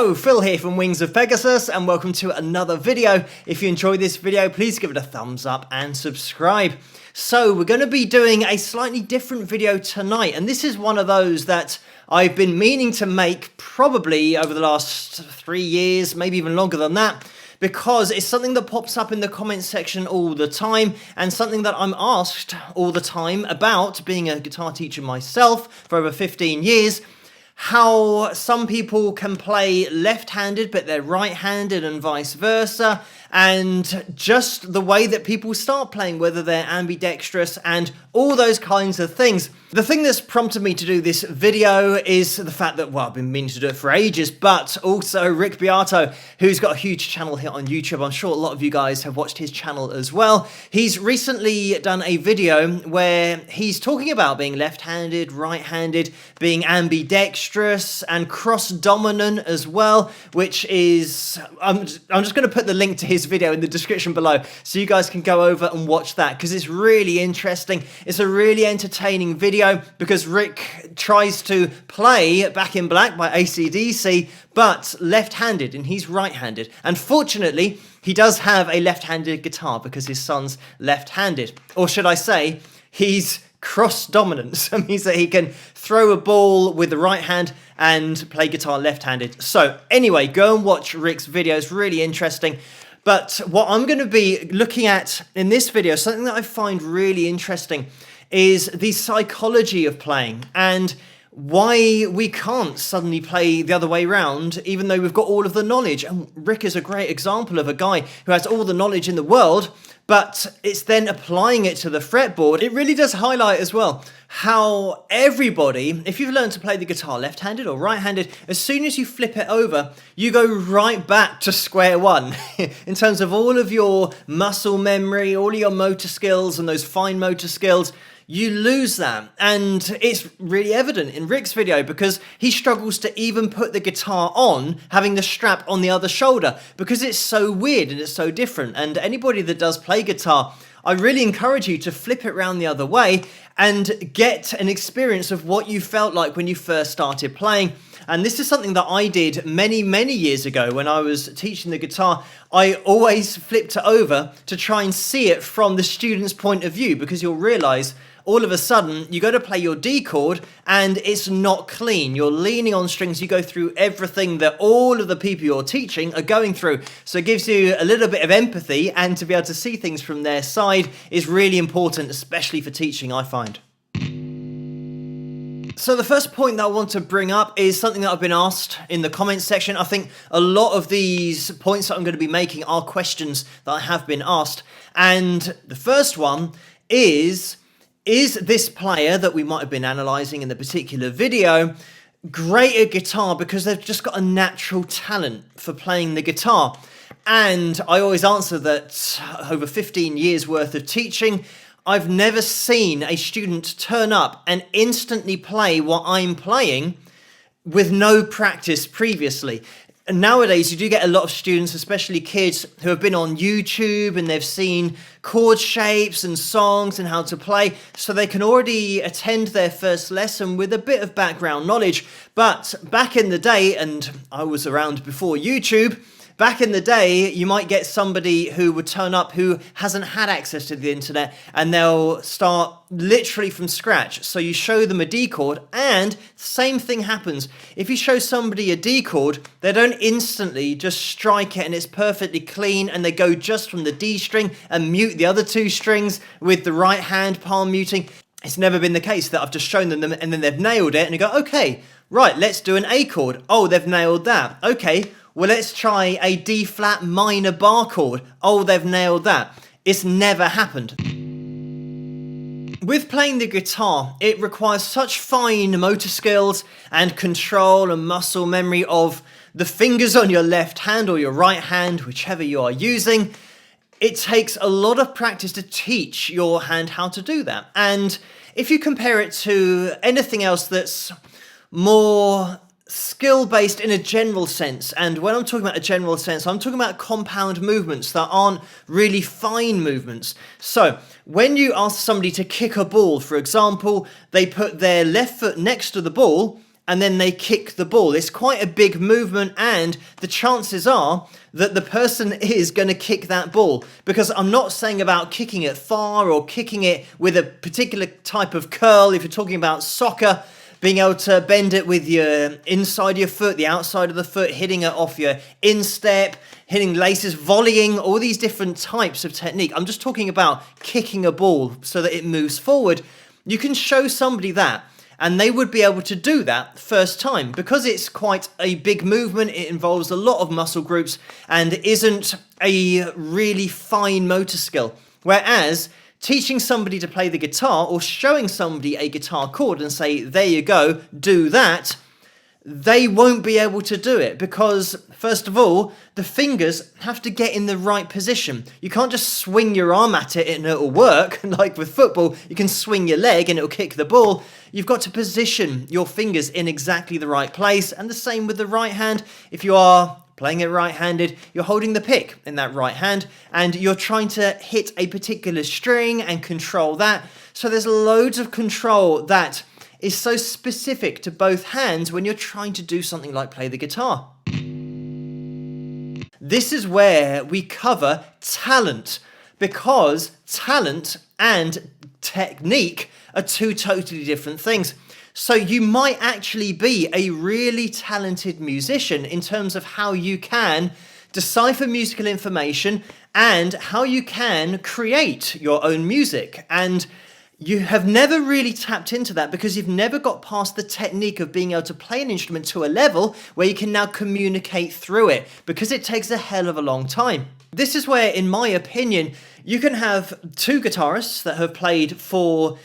Hello, Phil here from Wings of Pegasus and welcome to another video. If you enjoyed this video, please give it a thumbs up and subscribe. So we're going to be doing a slightly different video tonight, and this is one of those that I've been meaning to make probably over the last 3 years, maybe even longer than that, because it's something that pops up in the comments section all the time and something that I'm asked all the time about, being a guitar teacher myself for over 15 years. How some people can play left-handed but they're right-handed and vice versa, and just the way that people start playing, whether they're ambidextrous and all those kinds of things. The thing that's prompted me to do this video is the fact that, well, I've been meaning to do it for ages, but also Rick Beato, who's got a huge channel here on YouTube. I'm sure a lot of you guys have watched his channel as well. He's recently done a video where he's talking about being left-handed, right-handed, being ambidextrous and cross-dominant as well, which is, I'm just going to put the link to his video in the description below so you guys can go over and watch that, because it's really interesting. It's a really entertaining video because Rick tries to play Back in Black by AC/DC, but left-handed, and he's right-handed. And fortunately, he does have a left-handed guitar because his son's left-handed. Or should I say, he's cross-dominant. So it means that he can throw a ball with the right hand and play guitar left-handed. So anyway, go and watch Rick's video. It's really interesting. But what I'm going to be looking at in this video, something that I find really interesting, is the psychology of playing and why we can't suddenly play the other way around, even though we've got all of the knowledge. And Rick is a great example of a guy who has all the knowledge in the world, but it's then applying it to the fretboard. It really does highlight as well how everybody, if you've learned to play the guitar left-handed or right-handed, as soon as you flip it over, you go right back to square one in terms of all of your muscle memory, all of your motor skills and those fine motor skills. You lose that, and it's really evident in Rick's video because he struggles to even put the guitar on, having the strap on the other shoulder, because it's so weird and it's so different. And anybody that does play guitar, I really encourage you to flip it around the other way and get an experience of what you felt like when you first started playing. And this is something that I did many, many years ago when I was teaching the guitar. I always flipped it over to try and see it from the student's point of view, because you'll realize all of a sudden, you go to play your D chord and it's not clean. You're leaning on strings. You go through everything that all of the people you're teaching are going through. So it gives you a little bit of empathy, and to be able to see things from their side is really important, especially for teaching, I find. So the first point that I want to bring up is something that I've been asked in the comments section. I think a lot of these points that I'm going to be making are questions that I have been asked. And the first one is this player that we might have been analysing in the particular video great at guitar because they've just got a natural talent for playing the guitar? And I always answer that over 15 years worth of teaching, I've never seen a student turn up and instantly play what I'm playing with no practice previously. And nowadays, you do get a lot of students, especially kids, who have been on YouTube and they've seen chord shapes and songs and how to play, so they can already attend their first lesson with a bit of background knowledge. But back in the day, and I was around before YouTube, back in the day, you might get somebody who would turn up who hasn't had access to the internet, and they'll start literally from scratch. So you show them a D chord, and same thing happens. If you show somebody a D chord, they don't instantly just strike it and it's perfectly clean, and they go just from the D string and mute the other two strings with the right hand palm muting. It's never been the case that I've just shown them and then they've nailed it, and you go, okay, right, let's do an A chord. Oh, they've nailed that. Okay, well, let's try a D flat minor bar chord. Oh, they've nailed that. It's never happened. With playing the guitar, it requires such fine motor skills and control and muscle memory of the fingers on your left hand or your right hand, whichever you are using. It takes a lot of practice to teach your hand how to do that. And if you compare it to anything else that's more skill-based in a general sense, and when I'm talking about a general sense, I'm talking about compound movements that aren't really fine movements. So when you ask somebody to kick a ball, for example, they put their left foot next to the ball and then they kick the ball. It's quite a big movement, and the chances are that the person is going to kick that ball, because I'm not saying about kicking it far or kicking it with a particular type of curl. If you're talking about soccer, being able to bend it with your inside of your foot, the outside of the foot, hitting it off your instep, hitting laces, volleying, all these different types of technique. I'm just talking about kicking a ball so that it moves forward. You can show somebody that, and they would be able to do that first time. Because it's quite a big movement, it involves a lot of muscle groups and isn't a really fine motor skill. Whereas teaching somebody to play the guitar or showing somebody a guitar chord and say, there you go, do that, they won't be able to do it, because first of all, the fingers have to get in the right position. You can't just swing your arm at it and it'll work. Like with football, you can swing your leg and it'll kick the ball. You've got to position your fingers in exactly the right place. And the same with the right hand. If you are playing it right-handed, you're holding the pick in that right hand and you're trying to hit a particular string and control that. So there's loads of control that is so specific to both hands when you're trying to do something like play the guitar. This is where we cover talent, because talent and technique are two totally different things. So you might actually be a really talented musician in terms of how you can decipher musical information and how you can create your own music. And you have never really tapped into that because you've never got past the technique of being able to play an instrument to a level where you can now communicate through it, because it takes a hell of a long time. This is where, in my opinion, you can have two guitarists that have played for,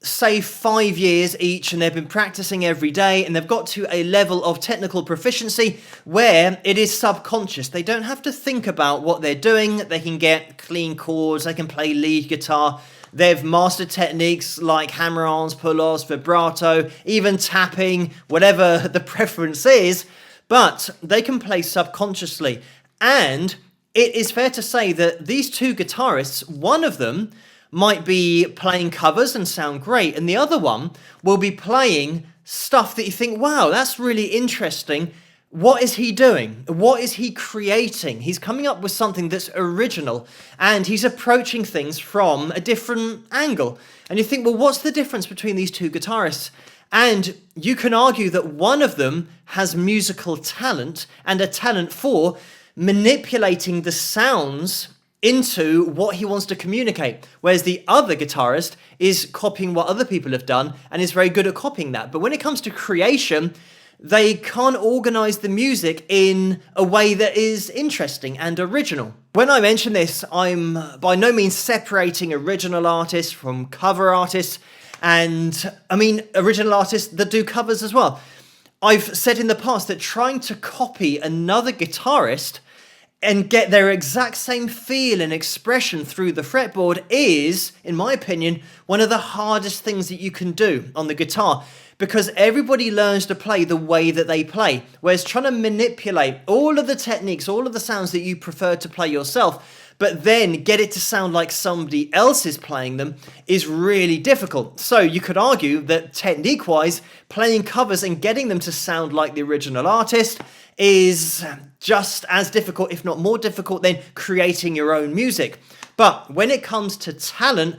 say, 5 years each, and they've been practicing every day, and they've got to a level of technical proficiency where it is subconscious. They don't have to think about what they're doing. They can get clean chords, they can play lead guitar. They've mastered techniques like hammer-ons, pull-offs, vibrato, even tapping, whatever the preference is, but they can play subconsciously. And it is fair to say that these two guitarists, one of them might be playing covers and sound great, and the other one will be playing stuff that you think, wow, that's really interesting. What is he doing? What is he creating? He's coming up with something that's original, and he's approaching things from a different angle. And you think, well, what's the difference between these two guitarists? And you can argue that one of them has musical talent and a talent for manipulating the sounds into what he wants to communicate, whereas the other guitarist is copying what other people have done and is very good at copying that. But when it comes to creation, they can't organize the music in a way that is interesting and original. When I mention this, I'm by no means separating original artists from cover artists, and I mean original artists that do covers as well. I've said in the past that trying to copy another guitarist and get their exact same feel and expression through the fretboard is, in my opinion, one of the hardest things that you can do on the guitar, because everybody learns to play the way that they play, whereas trying to manipulate all of the techniques, all of the sounds that you prefer to play yourself, but then get it to sound like somebody else is playing them is really difficult. So you could argue that technique-wise, playing covers and getting them to sound like the original artist is just as difficult, if not more difficult, than creating your own music. But when it comes to talent,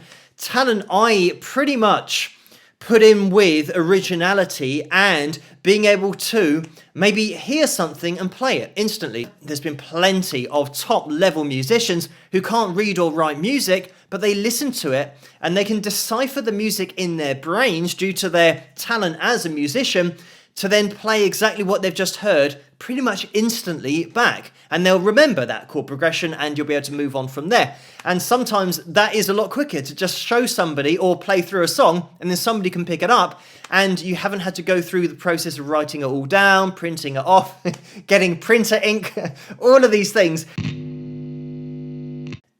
I pretty much put in with originality and being able to maybe hear something and play it instantly. There's been plenty of top level musicians who can't read or write music, but they listen to it and they can decipher the music in their brains due to their talent as a musician to then play exactly what they've just heard pretty much instantly back. And they'll remember that chord progression and you'll be able to move on from there. And sometimes that is a lot quicker to just show somebody or play through a song and then somebody can pick it up and you haven't had to go through the process of writing it all down, printing it off, getting printer ink, all of these things.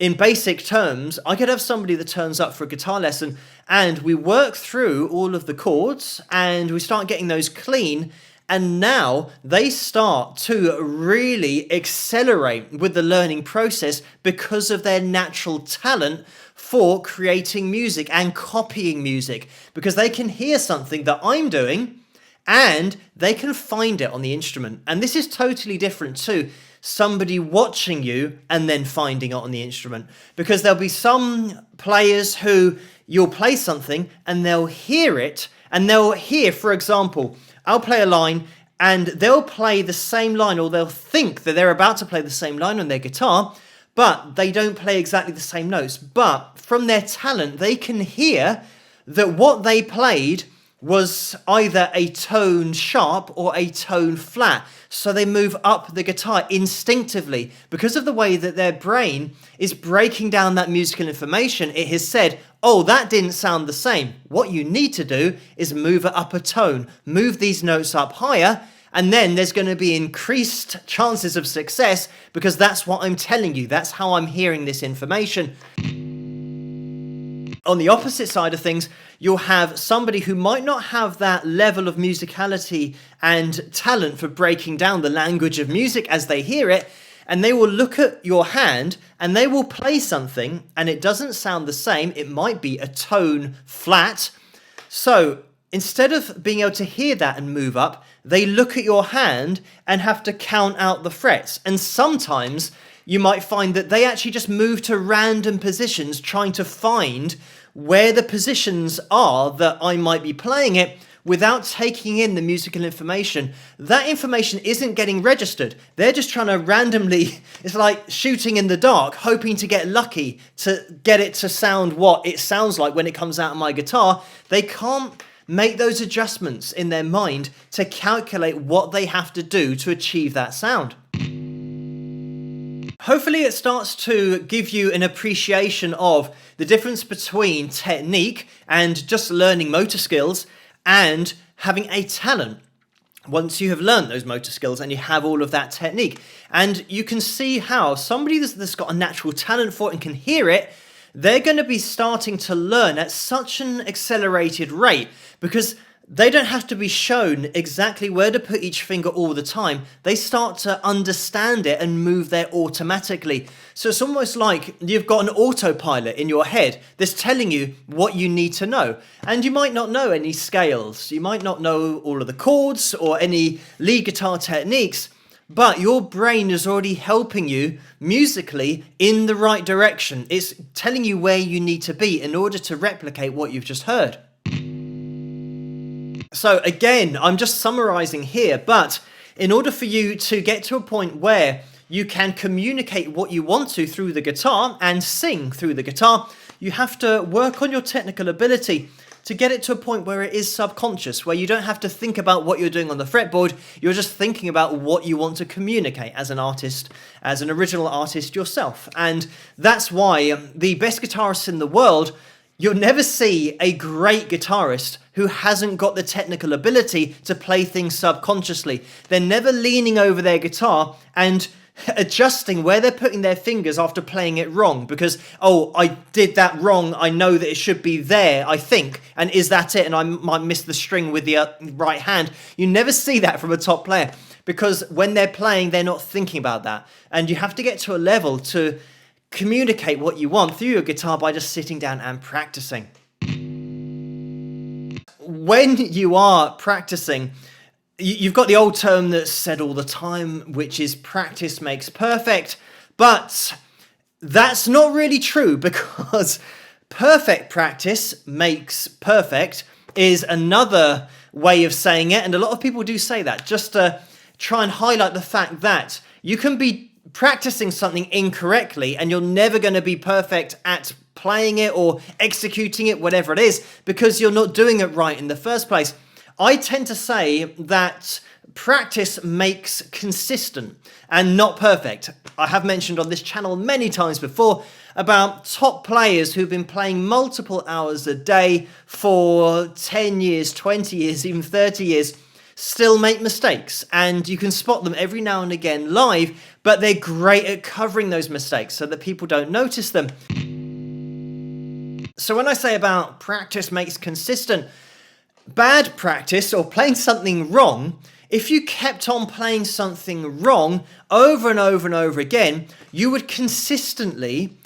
In basic terms, I could have somebody that turns up for a guitar lesson and we work through all of the chords and we start getting those clean, and now they start to really accelerate with the learning process because of their natural talent for creating music and copying music, because they can hear something that I'm doing and they can find it on the instrument. And this is totally different to somebody watching you and then finding it on the instrument, because there'll be some players who you'll play something and they'll hear it, and they'll hear, for example, I'll play a line and they'll play the same line, or they'll think that they're about to play the same line on their guitar, but they don't play exactly the same notes. But from their talent, they can hear that what they played was either a tone sharp or a tone flat. So they move up the guitar instinctively because of the way that their brain is breaking down that musical information. It has said, oh, that didn't sound the same. What you need to do is move it up a tone, move these notes up higher, and then there's going to be increased chances of success, because that's what I'm telling you. That's how I'm hearing this information. On the opposite side of things, you'll have somebody who might not have that level of musicality and talent for breaking down the language of music as they hear it, and they will look at your hand and they will play something and it doesn't sound the same. It might be a tone flat. So instead of being able to hear that and move up, they look at your hand and have to count out the frets. And sometimes you might find that they actually just move to random positions, trying to find where the positions are that I might be playing it, without taking in the musical information. That information isn't getting registered. They're just trying to randomly, it's like shooting in the dark, hoping to get lucky to get it to sound what it sounds like when it comes out of my guitar. They can't make those adjustments in their mind to calculate what they have to do to achieve that sound. Hopefully it starts to give you an appreciation of the difference between technique and just learning motor skills and having a talent. Once you have learned those motor skills and you have all of that technique, and you can see how somebody that's got a natural talent for it and can hear it, they're going to be starting to learn at such an accelerated rate, because they don't have to be shown exactly where to put each finger all the time. They start to understand it and move there automatically. So it's almost like you've got an autopilot in your head that's telling you what you need to know. And you might not know any scales. You might not know all of the chords or any lead guitar techniques, but your brain is already helping you musically in the right direction. It's telling you where you need to be in order to replicate what you've just heard. So again, I'm just summarizing here, but in order for you to get to a point where you can communicate what you want to through the guitar and sing through the guitar, you have to work on your technical ability to get it to a point where it is subconscious, where you don't have to think about what you're doing on the fretboard. You're just thinking about what you want to communicate as an artist, as an original artist yourself. And that's why the best guitarists in the world, you'll never see a great guitarist who hasn't got the technical ability to play things subconsciously. They're never leaning over their guitar and adjusting where they're putting their fingers after playing it wrong, because, oh, I did that wrong, I know that it should be there, I think, and is that it? And I might miss the string with the right hand. You never see that from a top player, because when they're playing, they're not thinking about that. And you have to get to a level to communicate what you want through your guitar by just sitting down and practicing. When you are practicing, you've got the old term that's said all the time, which is practice makes perfect, but that's not really true, because perfect practice makes perfect is another way of saying it, and a lot of people do say that just to try and highlight the fact that you can be practicing something incorrectly and you're never going to be perfect at playing it or executing it, whatever it is, because you're not doing it right in the first place. I tend to say that practice makes consistent and not perfect. I have mentioned on this channel many times before about top players who've been playing multiple hours a day for 10 years, 20 years, even 30 years, still make mistakes, and you can spot them every now and again live, but they're great at covering those mistakes so that people don't notice them. So when I say about practice makes consistent, bad practice or playing something wrong, if you kept on playing something wrong over and over and over again, you would consistently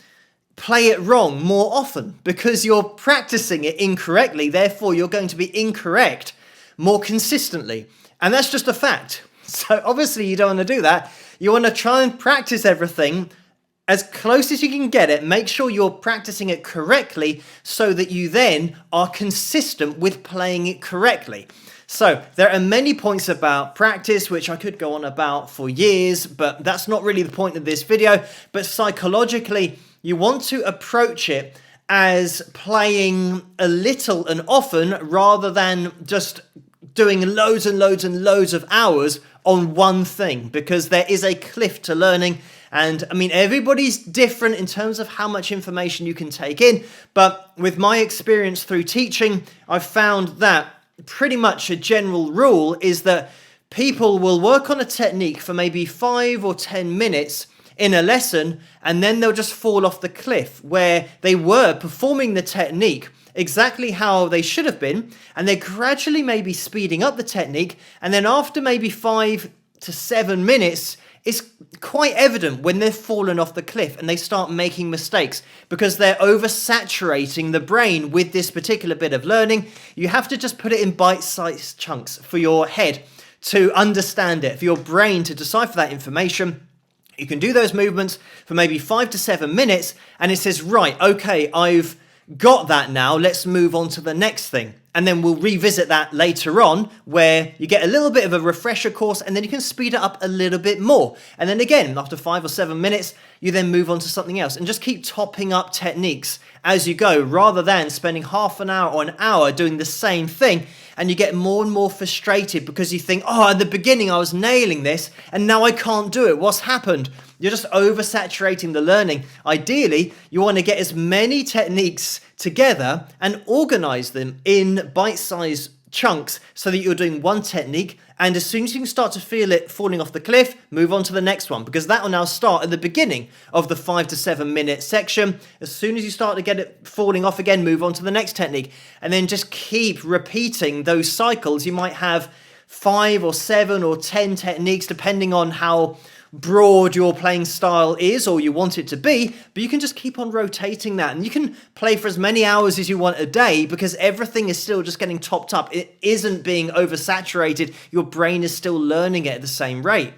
play it wrong more often, because you're practicing it incorrectly. Therefore, you're going to be incorrect more consistently. And that's just a fact. So obviously you don't want to do that. You want to try and practice everything as close as you can get it. Make sure you're practicing it correctly so that you then are consistent with playing it correctly. So there are many points about practice, which I could go on about for years, but that's not really the point of this video. But psychologically, you want to approach it as playing a little and often rather than just doing loads and loads and loads of hours on one thing, because there is a cliff to learning. And I mean, everybody's different in terms of how much information you can take in. But with my experience through teaching, I've found that pretty much a general rule is that people will work on a technique for maybe 5 or 10 minutes in a lesson, and then they'll just fall off the cliff where they were performing the technique exactly how they should have been, and they're gradually maybe speeding up the technique, and then after maybe 5 to 7 minutes, it's quite evident when they've fallen off the cliff and they start making mistakes because they're oversaturating the brain with this particular bit of learning. You have to just put it in bite-sized chunks for your head to understand it, for your brain to decipher that information. You can do those movements for maybe 5 to 7 minutes and it says, right, okay, I've got that now, let's move on to the next thing. And then we'll revisit that later on where you get a little bit of a refresher course and then you can speed it up a little bit more. And then again, after 5 or 7 minutes, you then move on to something else and just keep topping up techniques as you go rather than spending half an hour or an hour doing the same thing. And you get more and more frustrated because you think, oh, at the beginning I was nailing this and now I can't do it. What's happened? You're just oversaturating the learning. Ideally, you want to get as many techniques together and organize them in bite-sized chunks so that you're doing one technique, and as soon as you can start to feel it falling off the cliff, move on to the next one, because that will now start at the beginning of the 5 to 7 minute section. As soon as you start to get it falling off again, move on to the next technique, and then just keep repeating those cycles. You might have 5 or 7 or 10 techniques depending on how broad your playing style is or you want it to be, but you can just keep on rotating that and you can play for as many hours as you want a day because everything is still just getting topped up. It isn't being oversaturated. Your brain is still learning it at the same rate.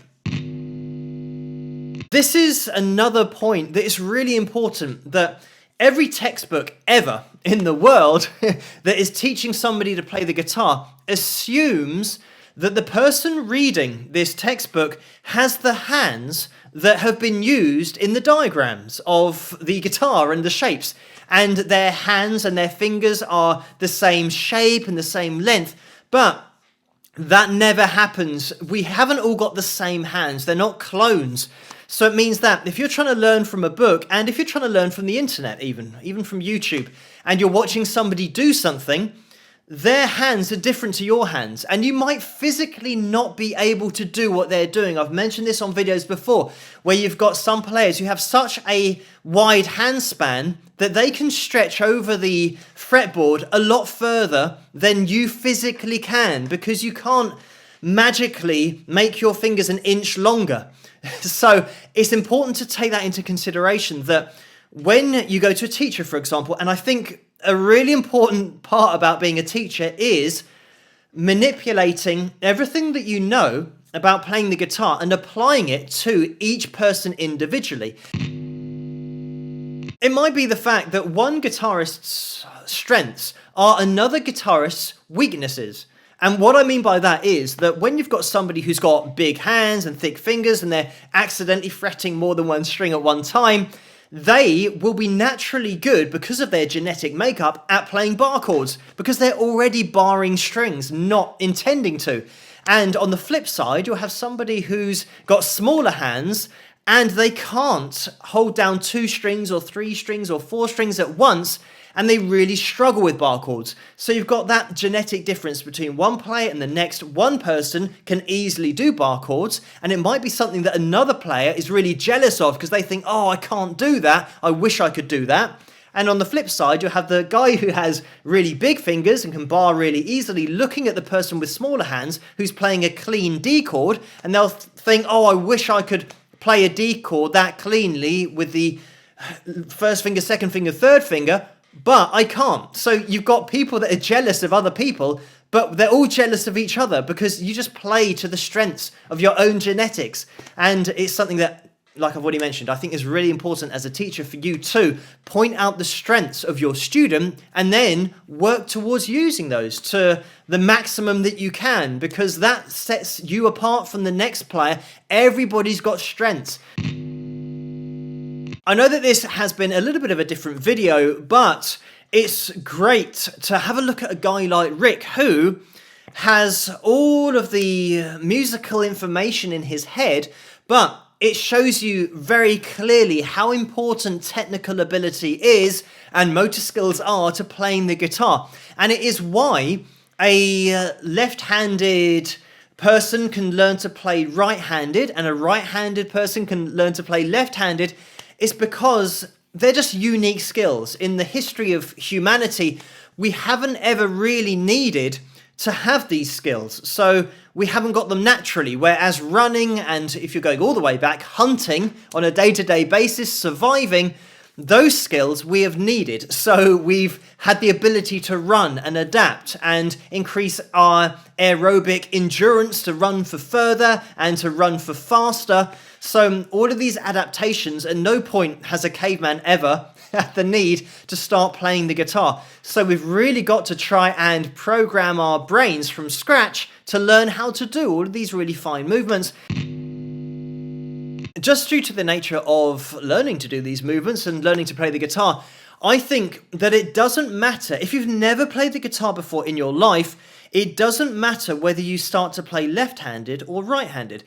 This is another point that is really important, that every textbook ever in the world that is teaching somebody to play the guitar assumes that the person reading this textbook has the hands that have been used in the diagrams of the guitar and the shapes, and their hands and their fingers are the same shape and the same length, but that never happens. We haven't all got the same hands. They're not clones. So it means that if you're trying to learn from a book, and if you're trying to learn from the internet, even from YouTube, and you're watching somebody do something, their hands are different to your hands, and you might physically not be able to do what they're doing. I've mentioned this on videos before, where you've got some players who have such a wide hand span that they can stretch over the fretboard a lot further than you physically can, because you can't magically make your fingers an inch longer. So it's important to take that into consideration, that when you go to a teacher, for example, and I think a really important part about being a teacher is manipulating everything that you know about playing the guitar and applying it to each person individually. It might be the fact that one guitarist's strengths are another guitarist's weaknesses. And what I mean by that is that when you've got somebody who's got big hands and thick fingers and they're accidentally fretting more than one string at one time, they will be naturally good because of their genetic makeup at playing bar chords, because they're already barring strings, not intending to. And on the flip side, you'll have somebody who's got smaller hands and they can't hold down 2 strings or 3 strings or 4 strings at once, and they really struggle with bar chords. So you've got that genetic difference between one player and the next. One person can easily do bar chords, and it might be something that another player is really jealous of because they think, oh, I can't do that, I wish I could do that. And on the flip side, you'll have the guy who has really big fingers and can bar really easily looking at the person with smaller hands who's playing a clean D chord, and they'll think, oh, I wish I could play a D chord that cleanly with the first finger, second finger, third finger, but I can't. So you've got people that are jealous of other people but they're all jealous of each other because you just play to the strengths of your own genetics. And it's something that, like I've already mentioned, I think is really important as a teacher for you to point out the strengths of your student and then work towards using those to the maximum that you can, because that sets you apart from the next player. Everybody's got strengths. I know that this has been a little bit of a different video, but it's great to have a look at a guy like Rick, who has all of the musical information in his head, but it shows you very clearly how important technical ability is and motor skills are to playing the guitar. And it is why a left-handed person can learn to play right-handed and a right-handed person can learn to play left-handed. It's because they're just unique skills. In the history of humanity, we haven't ever really needed to have these skills. So we haven't got them naturally, whereas running and, if you're going all the way back, hunting on a day-to-day basis, surviving, those skills we have needed. So we've had the ability to run and adapt and increase our aerobic endurance to run for further and to run for faster. So all of these adaptations, at no point has a caveman ever had the need to start playing the guitar. So we've really got to try and program our brains from scratch to learn how to do all of these really fine movements. Just due to the nature of learning to do these movements and learning to play the guitar, I think that it doesn't matter. If you've never played the guitar before in your life, it doesn't matter whether you start to play left-handed or right-handed.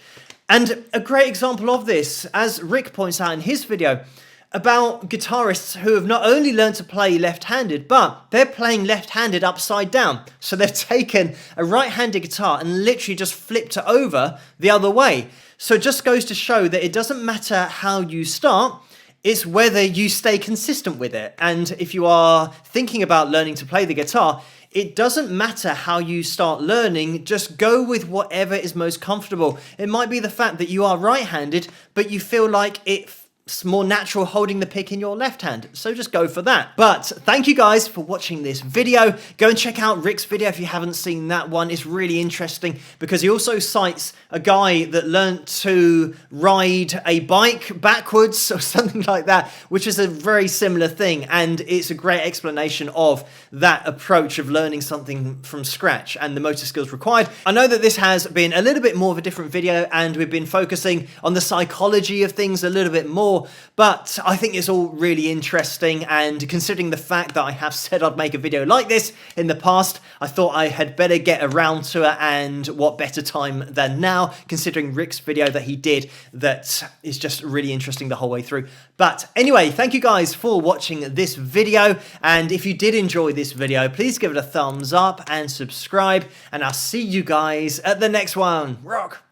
And a great example of this, as Rick points out in his video, about guitarists who have not only learned to play left-handed, but they're playing left-handed upside down. So they've taken a right-handed guitar and literally just flipped it over the other way. So it just goes to show that it doesn't matter how you start, it's whether you stay consistent with it. And if you are thinking about learning to play the guitar, it doesn't matter how you start learning, just go with whatever is most comfortable. It might be the fact that you are right-handed, but you feel like it's more natural holding the pick in your left hand, so just go for that. But thank you guys for watching this video. Go and check out Rick's video if you haven't seen that one. It's really interesting because he also cites a guy that learnt to ride a bike backwards or something like that, which is a very similar thing, and it's a great explanation of that approach of learning something from scratch and the motor skills required. I know that this has been a little bit more of a different video and we've been focusing on the psychology of things a little bit more, but I think it's all really interesting, and considering the fact that I have said I'd make a video like this in the past, I thought I had better get around to it, and what better time than now, considering Rick's video that he did that is just really interesting the whole way through. But anyway, thank you guys for watching this video, and if you did enjoy this video, please give it a thumbs up and subscribe, and I'll see you guys at the next one. Rock!